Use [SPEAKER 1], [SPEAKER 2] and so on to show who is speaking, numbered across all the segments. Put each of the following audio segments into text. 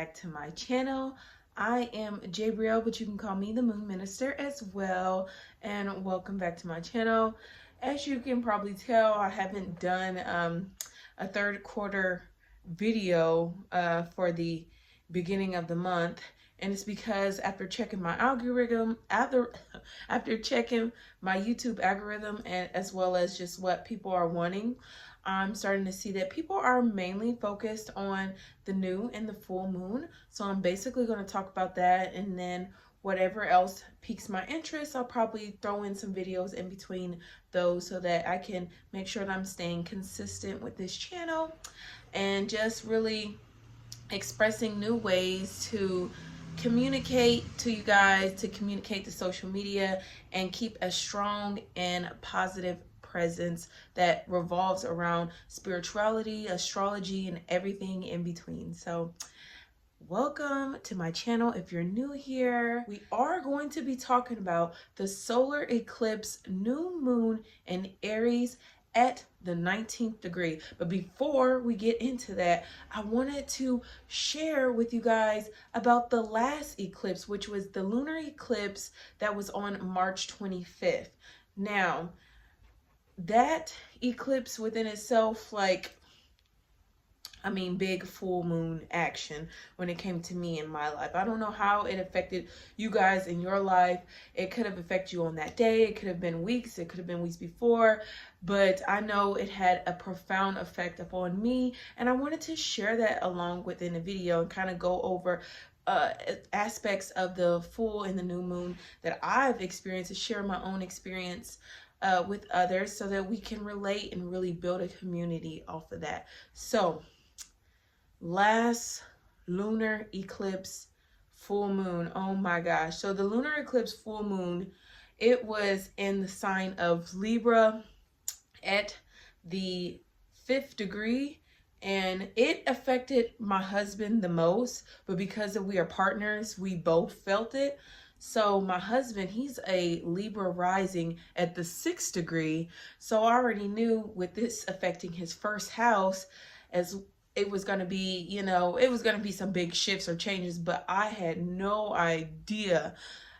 [SPEAKER 1] back to my channel. I am Jabriel, but you can call me the Moon Minister as well, and welcome back to my channel. As you can probably tell, I haven't done a third quarter video for the beginning of the month, and it's because after checking my algorithm, after checking my YouTube algorithm, and as well as just what people are wanting, I'm starting to see that people are mainly focused on the new and the full moon. So I'm basically going to talk about that, and then whatever else piques my interest, I'll probably throw in some videos in between those so that I can make sure that I'm staying consistent with this channel and just really expressing new ways to communicate to you guys, to communicate to social media, and keep a strong and positive presence that revolves around spirituality, astrology, and everything in between. So welcome to my channel. If you're new here, we are going to be talking about the solar eclipse new moon in Aries at the 19th degree. But before we get into that, I wanted to share with you guys about the last eclipse, which was the lunar eclipse that was on March 25th. Now, that eclipse within itself, big full moon action when it came to me in my life. I don't know how it affected you guys in your life. It could have affected you on that day. It could have been weeks. It could have been weeks before. But I know it had a profound effect upon me. And I wanted to share that along within the video and kind of go over aspects of the full and the new moon that I've experienced, to share my own experience with others so that we can relate and really build a community off of that. So, last lunar eclipse full moon, oh my gosh. So the lunar eclipse full moon, it was in the sign of Libra at the 5th degree, and it affected my husband the most, but because we are partners, we both felt it. So my husband, he's a Libra rising at the 6th degree. So I already knew with this affecting his first house, as it was going to be, it was going to be some big shifts or changes, but I had no idea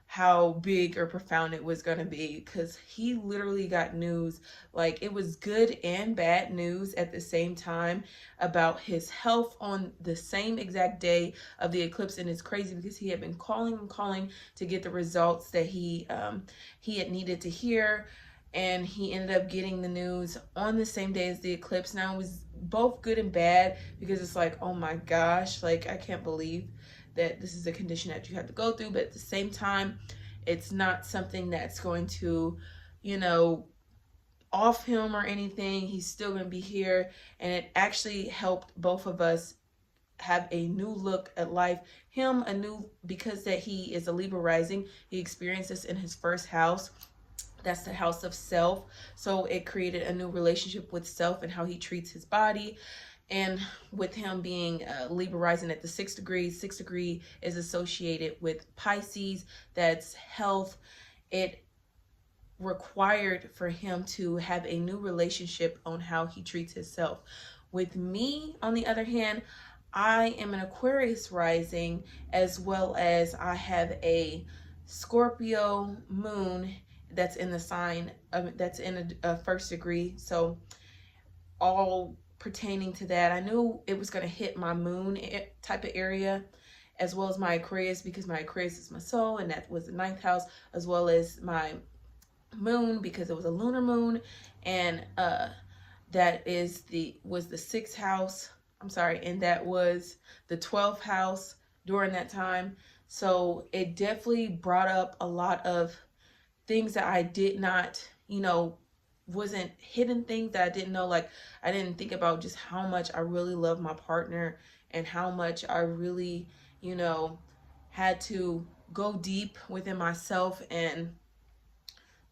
[SPEAKER 1] how big or profound it was going to be, because he literally got news, like it was good and bad news at the same time, about his health on the same exact day of the eclipse. And it's crazy because he had been calling and calling to get the results that he had needed to hear, and he ended up getting the news on the same day as the eclipse. Now, it was both good and bad, because it's like, oh my gosh, like I can't believe that this is a condition that you have to go through. But at the same time, it's not something that's going to, off him or anything. He's still going to be here. And it actually helped both of us have a new look at life. Him, because that he is a Libra rising, he experienced this in his first house. That's the house of self. So it created a new relationship with self and how he treats his body. And with him being Libra rising at the 6th degree is associated with Pisces. That's health. It required for him to have a new relationship on how he treats himself. With me, on the other hand, I am an Aquarius rising, as well as I have a Scorpio moon that's in the sign of, that's in a 1st degree. So all pertaining to that, I knew it was going to hit my moon type of area, as well as my Aquarius, because my Aquarius is my soul, and that was the 9th house, as well as my moon, because it was a lunar moon, and that was the 6th house. I'm sorry, and that was the 12th house during that time. So it definitely brought up a lot of things that I did not, wasn't hidden things that I didn't know. Like, I didn't think about just how much I really love my partner, and how much I really, had to go deep within myself and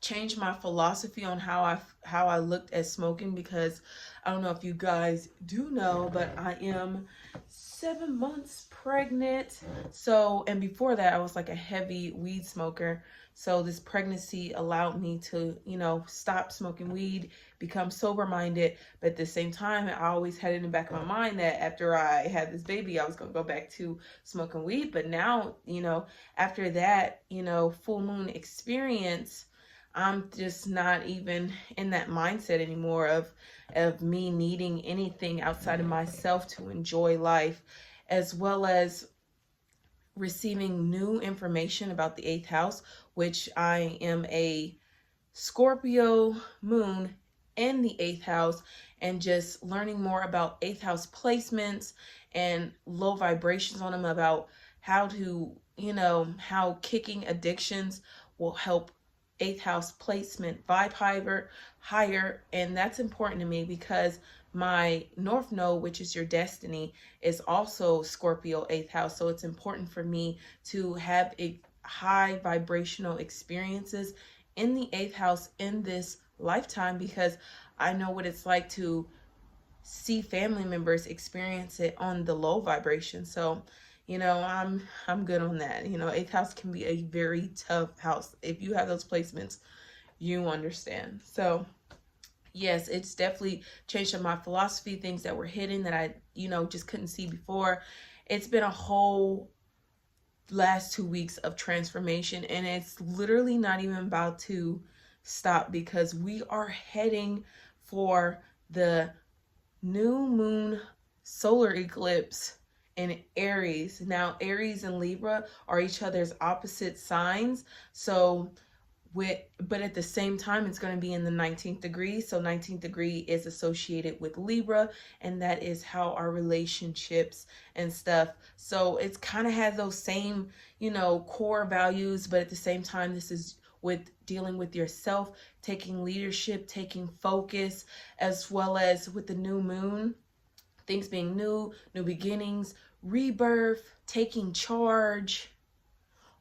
[SPEAKER 1] change my philosophy on how I looked at smoking. Because I don't know if you guys do know, but I am 7 months pregnant. So, and before that, I was like a heavy weed smoker. So this pregnancy allowed me to, stop smoking weed, become sober minded. But at the same time, I always had in the back of my mind that after I had this baby, I was going to go back to smoking weed. But now, after that, full moon experience, I'm just not even in that mindset anymore of me needing anything outside of myself to enjoy life, as well as receiving new information about the eighth house, which I am a Scorpio moon in the eighth house, and just learning more about eighth house placements and low vibrations on them, about how to, how kicking addictions will help eighth house placement vibe higher. And that's important to me because my North Node, which is your destiny, is also Scorpio eighth house. So it's important for me to have a high vibrational experiences in the eighth house in this lifetime, because I know what it's like to see family members experience it on the low vibration. So, I'm good on that. Eighth house can be a very tough house. If you have those placements, you understand. So yes, it's definitely changed up my philosophy, things that were hidden that I, just couldn't see before. It's been a whole last 2 weeks of transformation, and it's literally not even about to stop, because we are heading for the new moon solar eclipse in Aries. Now, Aries and Libra are each other's opposite signs. So but at the same time, it's going to be in the 19th degree. So 19th degree is associated with Libra, and that is how our relationships and stuff. So it's kind of has those same, core values, but at the same time, this is with dealing with yourself, taking leadership, taking focus, as well as with the new moon, things being new beginnings, rebirth, taking charge.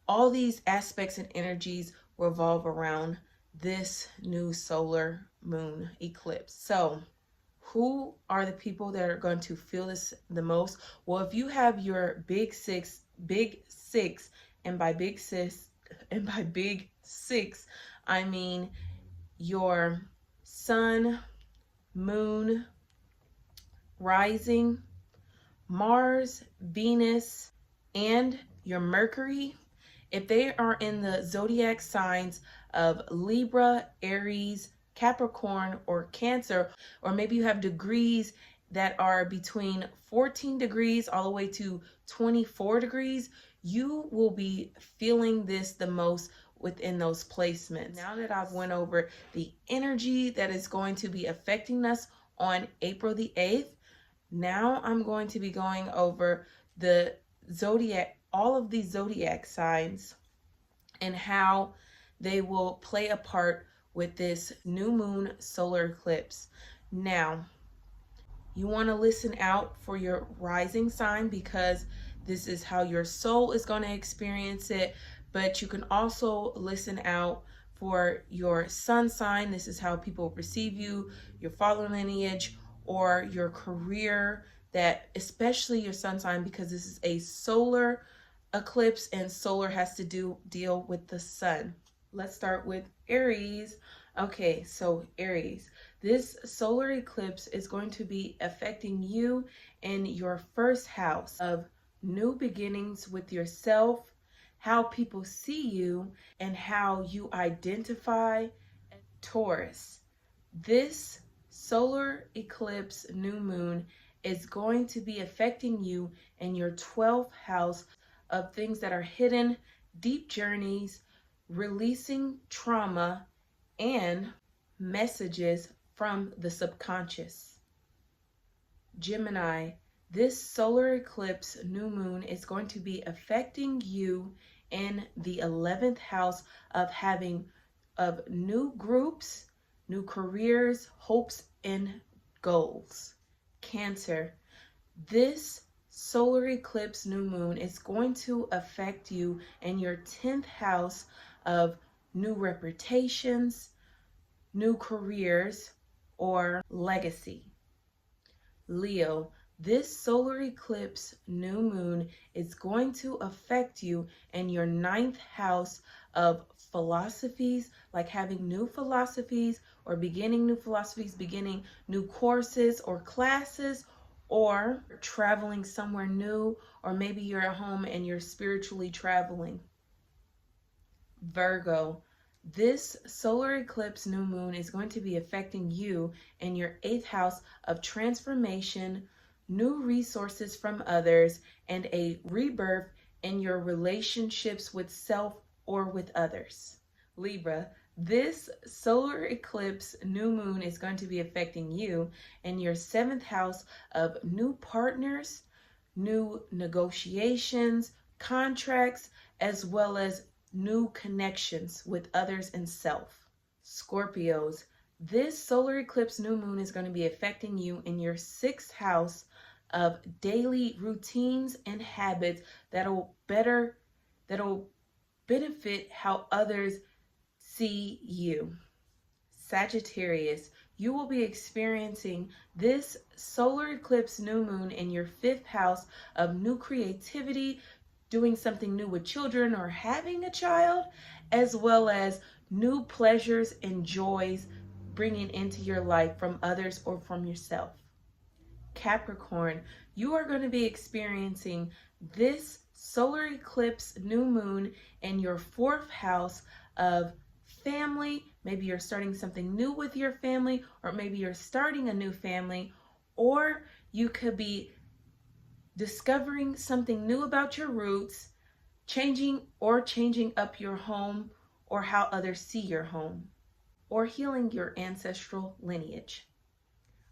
[SPEAKER 1] All these aspects and energies revolve around this new solar moon eclipse. So who are the people that are going to feel this the most? Well, if you have your big six, and by big six, I mean your sun, moon, rising, Mars, Venus, and your Mercury, if they are in the zodiac signs of Libra, Aries, Capricorn, or Cancer, or maybe you have degrees that are between 14 degrees all the way to 24 degrees, you will be feeling this the most within those placements. Now that I've went over the energy that is going to be affecting us on April the 8th, now I'm going to be going over the zodiac, all of these zodiac signs, and how they will play a part with this new moon solar eclipse. Now, you want to listen out for your rising sign, because this is how your soul is going to experience it. But you can also listen out for your sun sign. This is how people perceive you, your father lineage, or your career, that especially your sun sign, because this is a solar eclipse and solar has to deal with the sun. Let's start with Aries. Okay, so Aries, this solar eclipse is going to be affecting you in your first house of new beginnings with yourself, how people see you, and how you identify. Taurus, this solar eclipse new moon is going to be affecting you in your 12th house of things that are hidden, deep journeys, releasing trauma, and messages from the subconscious. Gemini, this solar eclipse new moon is going to be affecting you in the 11th house of new groups, new careers, hopes, and goals. Cancer, this solar eclipse new moon is going to affect you in your 10th house of new reputations, new careers, or legacy. Leo, this solar eclipse new moon is going to affect you in your 9th house of philosophies, like having new philosophies or beginning new philosophies, beginning new courses or classes, or traveling somewhere new, or maybe you're at home and you're spiritually traveling. Virgo, this solar eclipse new moon is going to be affecting you in your 8th house of transformation, new resources from others, and a rebirth in your relationships with self or with others. Libra, this solar eclipse new moon is going to be affecting you in your 7th house of new partners, new negotiations, contracts, as well as new connections with others and self. Scorpios, this solar eclipse new moon is going to be affecting you in your 6th house of daily routines and habits that'll benefit how others see you. Sagittarius, you will be experiencing this solar eclipse new moon in your 5th house of new creativity, doing something new with children or having a child, as well as new pleasures and joys bringing into your life from others or from yourself. Capricorn, you are going to be experiencing this solar eclipse new moon in your 4th house of family. Maybe you're starting something new with your family, or maybe you're starting a new family, or you could be discovering something new about your roots, changing up your home or how others see your home, or healing your ancestral lineage.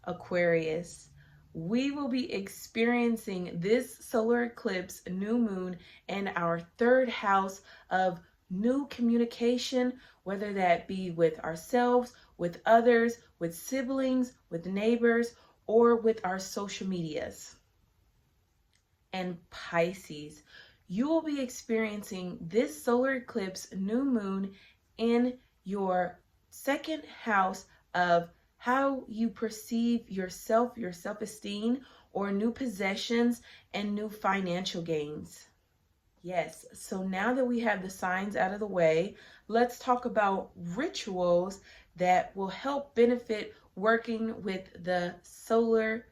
[SPEAKER 1] Aquarius, we will be experiencing this solar eclipse new moon in our 3rd house of new communication, whether that be with ourselves, with others, with siblings, with neighbors, or with our social medias. And Pisces, you will be experiencing this solar eclipse new moon in your 2nd house of how you perceive yourself, your self-esteem, or new possessions and new financial gains. Yes, so now that we have the signs out of the way, let's talk about rituals that will help benefit working with the solar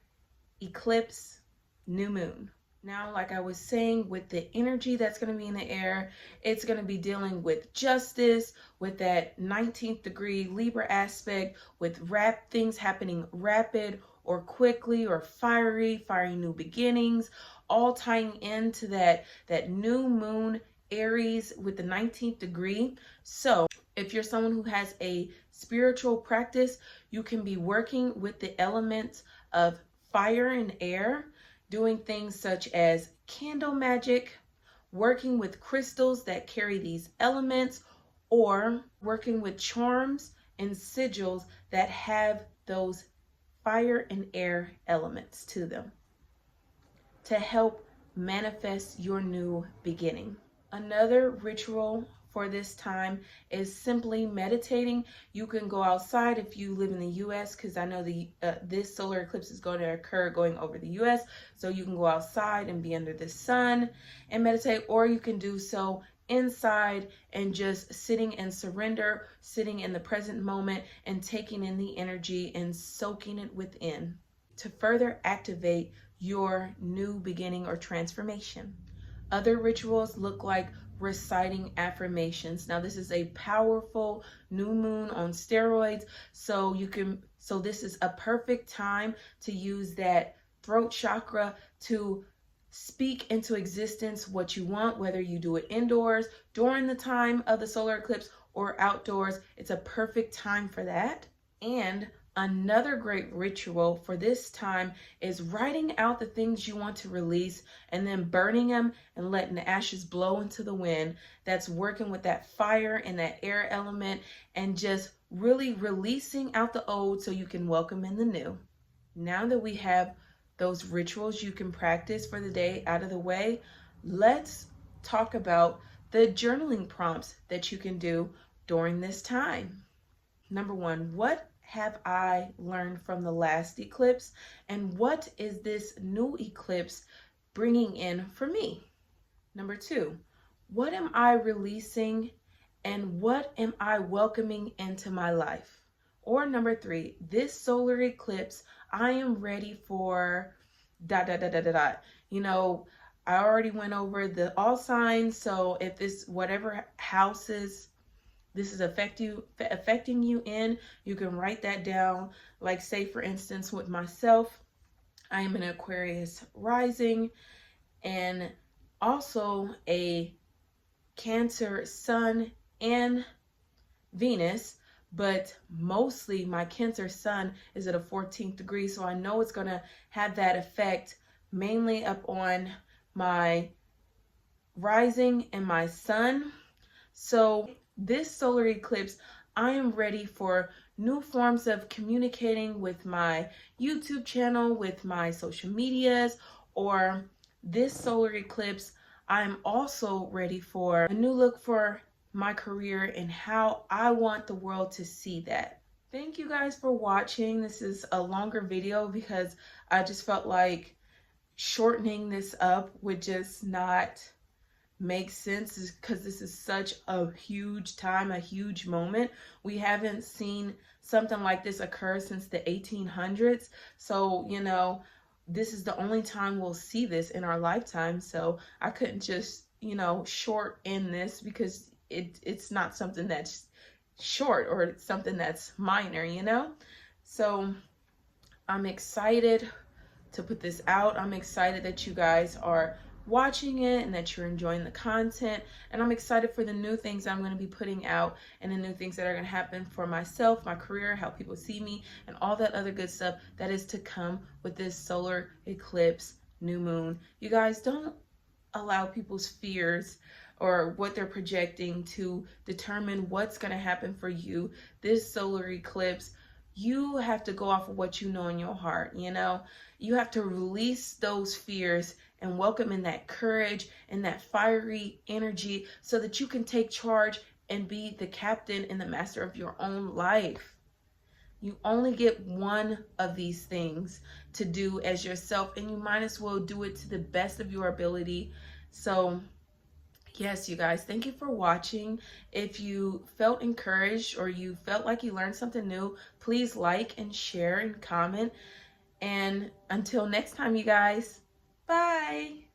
[SPEAKER 1] eclipse new moon. Now, like I was saying, with the energy that's going to be in the air, it's going to be dealing with justice, with that 19th degree Libra aspect, with things happening rapid or quickly or fiery new beginnings, all tying into that new moon Aries with the 19th degree. So if you're someone who has a spiritual practice, you can be working with the elements of fire and air, doing things such as candle magic, working with crystals that carry these elements, or working with charms and sigils that have those fire and air elements to them to help manifest your new beginning. Another ritual for this time is simply meditating. You can go outside if you live in the US, because I know this solar eclipse is going to occur going over the US, so you can go outside and be under the sun and meditate, or you can do so inside and just sitting in surrender, sitting in the present moment and taking in the energy and soaking it within to further activate your new beginning or transformation. Other rituals look like reciting affirmations. Now, this is a powerful new moon on steroids, so this is a perfect time to use that throat chakra to speak into existence what you want, whether you do it indoors during the time of the solar eclipse or outdoors. It's a perfect time for that. And another great ritual for this time is writing out the things you want to release and then burning them and letting the ashes blow into the wind. That's working with that fire and that air element and just really releasing out the old so you can welcome in the new. Now that we have those rituals you can practice for the day out of the way, let's talk about the journaling prompts that you can do during this time. Number 1, what have I learned from the last eclipse, and what is this new eclipse bringing in for me? Number 2, what am I releasing And what am I welcoming into my life? Or number 3, this solar eclipse, I am ready for dot dot dot dot dot dot. You know, I already went over the all signs, so if this whatever houses this is affecting you in, you can write that down. Like, say for instance, with myself, I am an Aquarius rising and also a Cancer sun and Venus, but mostly my Cancer sun is at a 14th degree, so I know it's going to have that effect mainly up on my rising and my sun. So this solar eclipse, I am ready for new forms of communicating with my YouTube channel, with my social medias, or this solar eclipse, I'm also ready for a new look for my career and how I want the world to see that. Thank you guys for watching. This is a longer video because I just felt like shortening this up would just not make sense, because this is such a huge time, a huge moment. We haven't seen something like this occur since the 1800s. So, you know, this is the only time we'll see this in our lifetime. So I couldn't just, you know, short in this because it's not something that's short or something that's minor, you know? So I'm excited to put this out. I'm excited that you guys are watching it and that you're enjoying the content, and I'm excited for the new things I'm going to be putting out and the new things that are going to happen for myself, my career, how people see me, and all that other good stuff that is to come with this solar eclipse new moon. You guys, don't allow people's fears or what they're projecting to determine what's going to happen for you. This solar eclipse, you have to go off of what you know in your heart. You know, you have to release those fears and welcome in that courage and that fiery energy so that you can take charge and be the captain and the master of your own life. You only get one of these things to do as yourself, and you might as well do it to the best of your ability. So yes, you guys, thank you for watching. If you felt encouraged or you felt like you learned something new, please like and share and comment. And until next time, you guys, bye.